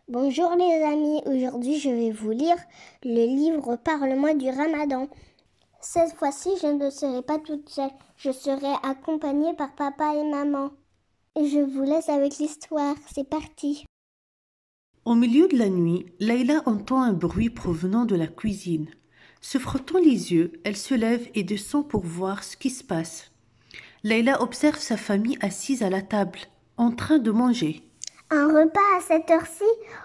Bonjour les amis, aujourd'hui je vais vous lire le livre par le mois du Ramadan. Cette fois-ci je ne serai pas toute seule, je serai accompagnée par papa et maman. Et je vous laisse avec l'histoire, c'est parti. Au milieu de la nuit, Layla entend un bruit provenant de la cuisine. Se frottant les yeux, elle se lève et descend pour voir ce qui se passe. Layla observe sa famille assise à la table, en train de manger. Un repas à cette heure-ci,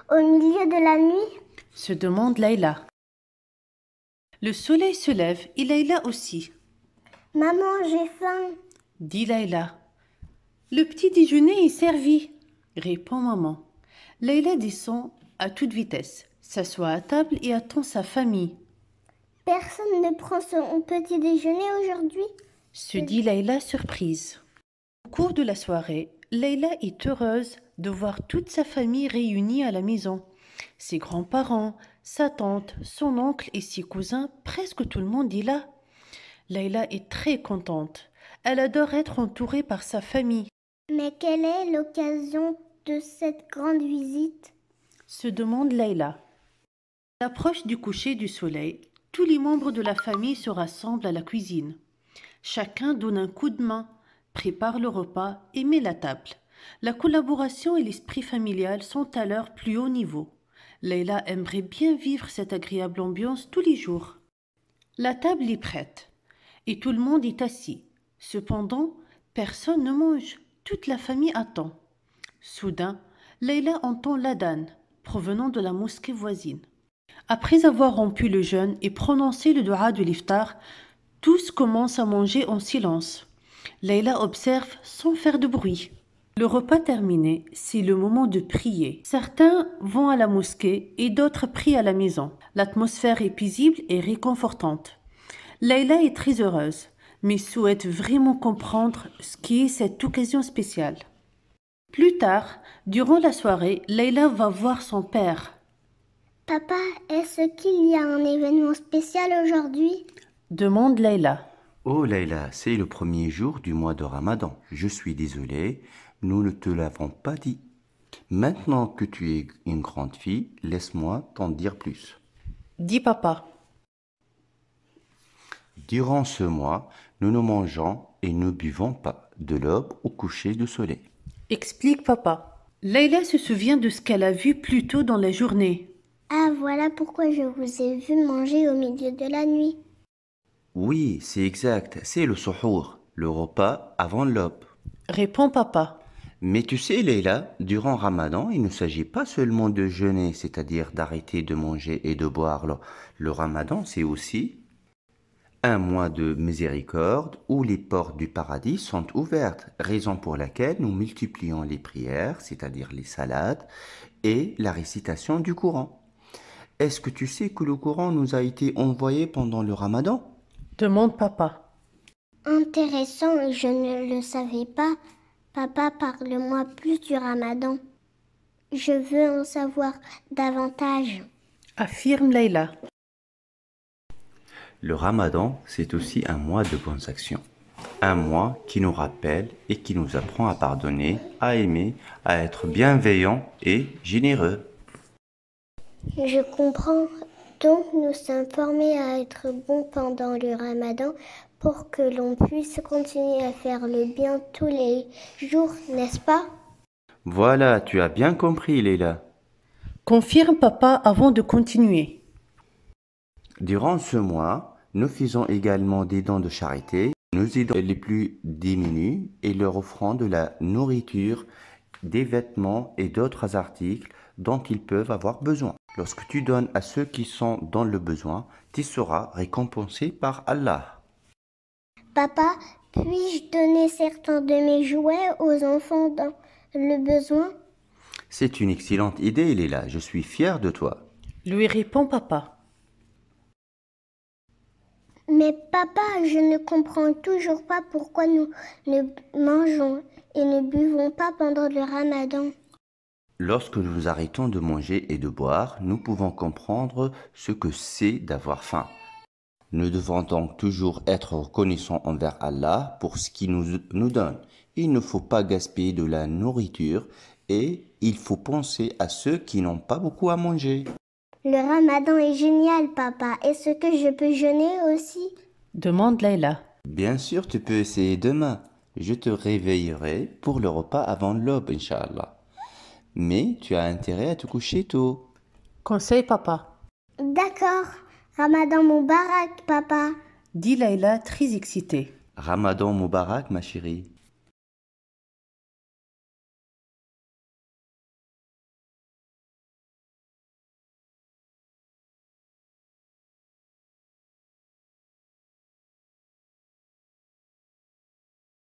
au milieu de la nuit? Se demande Layla. Le soleil se lève et Layla aussi, Maman, j'ai faim. dit Layla. Le petit déjeuner est servi, répond maman. Layla descend à toute vitesse, s'assoit à table et attend sa famille. Personne ne prend son petit déjeuner aujourd'hui? Se dit Layla surprise. Au cours de la soirée, Layla est heureuse de voir toute sa famille réunie à la maison. Ses grands-parents, sa tante, son oncle et ses cousins, presque tout le monde est là. Layla est très contente. Elle adore être entourée par sa famille. Mais quelle est l'occasion de cette grande visite? Se demande Layla. À l'approche du coucher du soleil, tous les membres de la famille se rassemblent à la cuisine. Chacun donne un coup de main, prépare le repas et met la table. La collaboration et l'esprit familial sont à leur plus haut niveau. Layla aimerait bien vivre cette agréable ambiance tous les jours. La table est prête et tout le monde est assis. Cependant, personne ne mange. Toute la famille attend. Soudain, Layla entend l'adhan, provenant de la mosquée voisine. Après avoir rompu le jeûne et prononcé le dua de l'iftar, tous commencent à manger en silence. Layla observe sans faire de bruit. Le repas terminé, c'est le moment de prier. Certains vont à la mosquée et d'autres prient à la maison. L'atmosphère est paisible et réconfortante. Layla est très heureuse, mais souhaite vraiment comprendre ce qui est cette occasion spéciale. Plus tard, durant la soirée, Layla va voir son père. Papa, est-ce qu'il y a un événement spécial aujourd'hui? Demande Layla. Oh Layla, c'est le premier jour du mois de Ramadan. Je suis désolé, nous ne te l'avons pas dit. Maintenant que tu es une grande fille, laisse-moi t'en dire plus. Dit papa. Durant ce mois, nous ne mangeons et ne buvons pas de l'aube au coucher du soleil. Explique papa. Layla se souvient de ce qu'elle a vu plus tôt dans la journée. Ah, voilà pourquoi je vous ai vu manger au milieu de la nuit. Oui, c'est exact, c'est le suhour, le repas avant l'aube. Répond papa. Mais tu sais, Leïla, durant Ramadan, il ne s'agit pas seulement de jeûner, c'est-à-dire d'arrêter de manger et de boire. Le Ramadan, c'est aussi un mois de miséricorde où les portes du paradis sont ouvertes, raison pour laquelle nous multiplions les prières, c'est-à-dire les salades, et la récitation du Coran. Est-ce que tu sais que le Coran nous a été envoyé pendant le Ramadan? Demande papa. Intéressant, je ne le savais pas. Papa, parle-moi plus du Ramadan. Je veux en savoir davantage. Affirme Layla. Le Ramadan, c'est aussi un mois de bonnes actions. Un mois qui nous rappelle et qui nous apprend à pardonner, à aimer, à être bienveillant et généreux. Je comprends. Donc nous sommes formés à être bons pendant le Ramadan pour que l'on puisse continuer à faire le bien tous les jours, n'est-ce pas? Voilà, tu as bien compris, Leila. Confirme papa avant de continuer. Durant ce mois, nous faisons également des dons de charité. Nous aidons les plus démunis et leur offrons de la nourriture, des vêtements et d'autres articles dont ils peuvent avoir besoin. Lorsque tu donnes à ceux qui sont dans le besoin, tu seras récompensé par Allah. Papa, puis-je donner certains de mes jouets aux enfants dans le besoin? C'est une excellente idée, Leila. Je suis fier de toi. Lui répond papa. Mais papa, je ne comprends toujours pas pourquoi nous ne mangeons et ne buvons pas pendant le Ramadan. Lorsque nous arrêtons de manger et de boire, nous pouvons comprendre ce que c'est d'avoir faim. Nous devons donc toujours être reconnaissants envers Allah pour ce qu'il nous donne. Il ne faut pas gaspiller de la nourriture et il faut penser à ceux qui n'ont pas beaucoup à manger. Le ramadan est génial, papa. Est-ce que je peux jeûner aussi? demande Leïla. Bien sûr, tu peux essayer demain. Je te réveillerai pour le repas avant l'aube, Inch'Allah. Mais tu as intérêt à te coucher tôt. Conseille papa, D'accord. Ramadan Moubarak, papa. dit Leïla très excitée. Ramadan Moubarak, ma chérie.